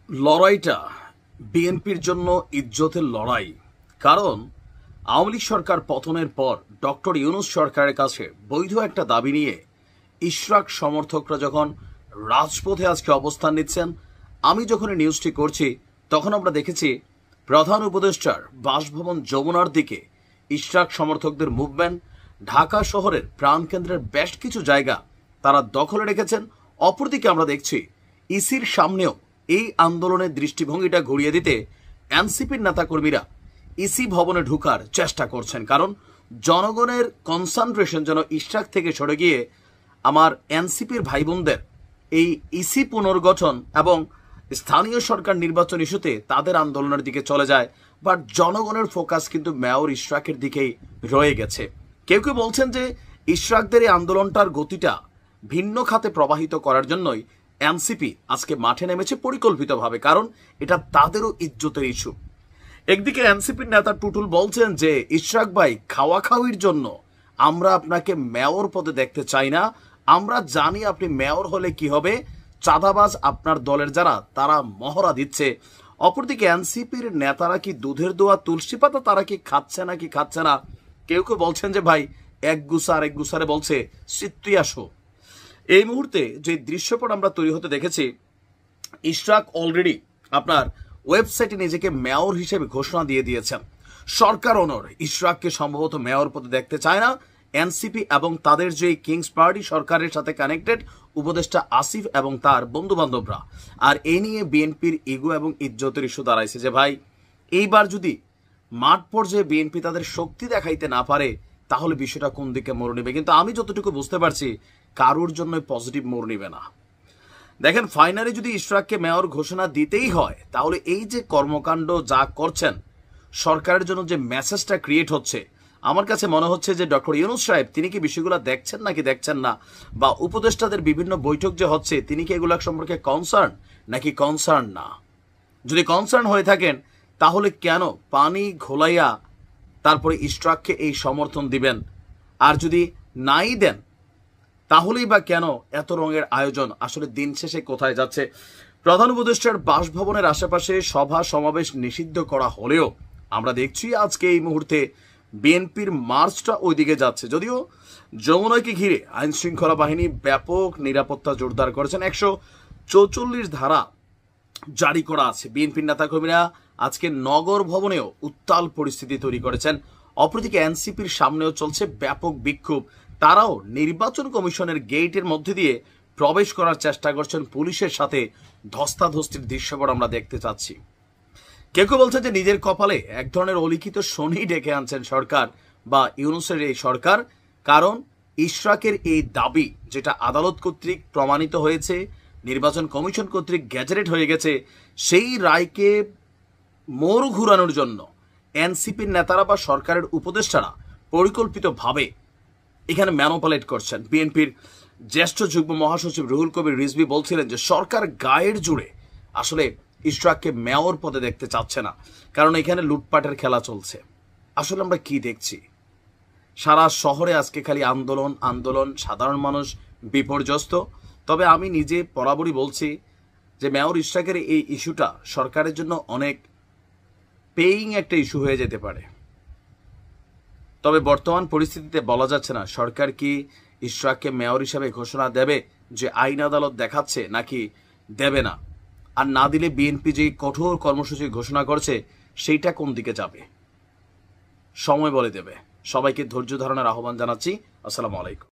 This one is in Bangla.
লড়াইটা বিএনপির জন্য ইজ্জতের লড়াই। কারণ আওয়ামী লীগ সরকার পতনের পর ডক্টর ইউনূস সরকারের কাছে বৈধ একটা দাবি নিয়ে ইশরাক সমর্থকরা যখন রাজপথে আজকে অবস্থান নিচ্ছেন, আমি যখন এই নিউজটি করছি তখন আমরা দেখেছি প্রধান উপদেষ্টার বাসভবন যমুনার দিকে ইশরাক সমর্থকদের মুভমেন্ট, ঢাকা শহরের প্রাণকেন্দ্রের বেশ কিছু জায়গা তারা দখলে রেখেছেন। অপরদিকে আমরা দেখছি ইসির সামনেও এই আন্দোলনের দৃষ্টিভঙ্গিটা ঘুরিয়ে দিতে এনসিপির নেতাকর্মীরা ইসি ভবনে ঢুকার চেষ্টা করছেন। কারণ জনগণের কনসেন্ট্রেশন যেন ইশরাক থেকে সরে গিয়ে আমার এনসিপির ভাই বোনদের এই ইসি পুনর্গঠন এবং স্থানীয় সরকার নির্বাচন ইস্যুতে তাদের আন্দোলনের দিকে চলে যায়। বাট জনগণের ফোকাস কিন্তু মেয়র ইশরাকের দিকেই রয়ে গেছে। কেউ কেউ বলছেন যে ইশরাকদের এই আন্দোলনটার গতিটা ভিন্ন খাতে প্রবাহিত করার জন্যই এনসিপি আজকে মাঠে নেমেছে পরিকল্পিতভাবে, কারণ এটা তাদেরও ইজ্জতের ইস্যু। একদিকে এনসিপির নেতা টুটুল বলছেন যে ইশরাক ভাই খাওয়া খাওয়ির জন্য আমরা আপনাকে মেয়র পদে দেখতে চাই না, আমরা জানি আপনি মেয়র হলে কি হবে, চাঁদাবাজ আপনার দলের যারা তারা মহড়া দিচ্ছে। অপরদিকে এনসিপির নেতারা কি দুধের দোয়া তুলসী পাতা তারা কি খাচ্ছে না কি খাচ্ছে না। কেউ কেউ বলছেন যে ভাই এক গুসারে বলছে সিত্তুই আসো। এই মুহূর্তে যে দৃশ্যপট আমরা তৈরি হতে দেখেছি, ইশরাক অলরেডি আপনার ওয়েবসাইটে নিজেকে মেয়র হিসেবে ঘোষণা দিয়ে দিয়েছেন। সরকার ওনর ইশরাককে সম্ভবত মেয়র পদে দেখতে চায় না। এনসিপি এবং তাদের যে কিংস পার্টি সরকারের সাথে কানেক্টেড উপদেষ্টা আসিফ এবং তার বন্ধু বান্ধবরা, আর এই নিয়ে বিএনপির ইগো এবং ইজ্জতের ইস্যু দাঁড়াইছে যে ভাই এইবার যদি মাঠ পর্যায়ে বিএনপি তাদের শক্তি দেখাইতে না পারে তাহলে বিষয়টা কোন দিকে মোড় নেবে। কিন্তু আমি যতটুকু বুঝতে পারছি কারোর জন্য পজিটিভ মোড় নেবে না। দেখেন, ফাইনালি যদি ইশরাককে মেয়র ঘোষণা দিতেই হয় তাহলে এই যে কর্মকাণ্ড যা করছেন সরকারের জন্য যে মেসেজটা ক্রিয়েট হচ্ছে, আমার কাছে মনে হচ্ছে যে ডক্টর ইউনূস সাহেব তিনি কি বিষয়গুলো দেখছেন নাকি দেখছেন না, বা উপদেষ্টাদের বিভিন্ন বৈঠক যে হচ্ছে তিনি কি এগুলো সম্পর্কে কনসার্ন নাকি কনসার্ন না। যদি কনসার্ন হয়ে থাকেন তাহলে কেন পানি ঘোলাইয়া তারপরে ইশরাককে এই সমর্থন দিবেন, আর যদি নাই দেন তাহলেই বা কেন এত রঙের আয়োজন। আসলে দিন শেষে কোথায় যাচ্ছে? প্রধান উপদেষ্টার বাসভবনের আশেপাশে সভা সমাবেশ নিষিদ্ধ করা হলেও আমরা দেখছি আজকে এই মুহূর্তে বিএনপির মার্চটা ওইদিকে যাচ্ছে। যদিও যমুনাকে ঘিরে আইন শৃঙ্খলা বাহিনী ব্যাপক নিরাপত্তা জোরদার করেছেন, 144 ধারা জারি করা আছে। বিএনপির নেতাকর্মীরা আজকে নগর ভবনেও উত্তাল পরিস্থিতি তৈরি করেছেন। অপরদিকে এনসিপির সামনেও চলছে ব্যাপক বিক্ষোভ। তারাও নির্বাচন কমিশনের গেটের মধ্যে দিয়ে প্রবেশ করার চেষ্টা করছেন, পুলিশের সাথে ধস্তাধস্তির দৃশ্যপট আমরা দেখতে চাচ্ছি। কেউ কেউ বলছে যে নিজের কপালে এক ধরনের অলিখিত শনি ডেকে আনছেন সরকার বা ইউনূসের এই সরকার। কারণ ইশরাকের এই দাবি যেটা আদালত কর্তৃক প্রমাণিত হয়েছে, নির্বাচন কমিশন কর্তৃক গ্যাজেটেড হয়ে গেছে, সেই রায়কে মোড় ঘুরানোর জন্য এনসিপির নেতারা বা সরকারের উপদেষ্টারা পরিকল্পিতভাবে এখানে ম্যানোপুলেট করছেন। বিএনপির জ্যেষ্ঠ যুগ্ম মহাসচিব রুহুল কবির রিজভী বলছিলেন যে সরকার গায়ের জুড়ে আসলে ইশরাককে মেয়র পদে দেখতে চাচ্ছে না, কারণ এখানে লুটপাটের খেলা চলছে। আসলে আমরা কি দেখছি? সারা শহরে আজকে খালি আন্দোলন আন্দোলন, সাধারণ মানুষ বিপর্যস্ত। তবে আমি নিজে বরাবরই বলছি যে মেয়র ইশরাকের এই ইস্যুটা সরকারের জন্য অনেক পেইং একটা ইস্যু হয়ে যেতে পারে। তবে বর্তমান পরিস্থিতিতে বলা যাচ্ছে না সরকার কি ইশরাককে মেয়র হিসাবে ঘোষণা দেবে যে আইন আদালত দেখাচ্ছে, নাকি দেবে না। আর না দিলে বিএনপি যে কঠোর কর্মসূচি ঘোষণা করছে সেইটা কোন দিকে যাবে সময় বলে দেবে। সবাইকে ধৈর্য ধারণের আহ্বান জানাচ্ছি। আসসালামু আলাইকুম।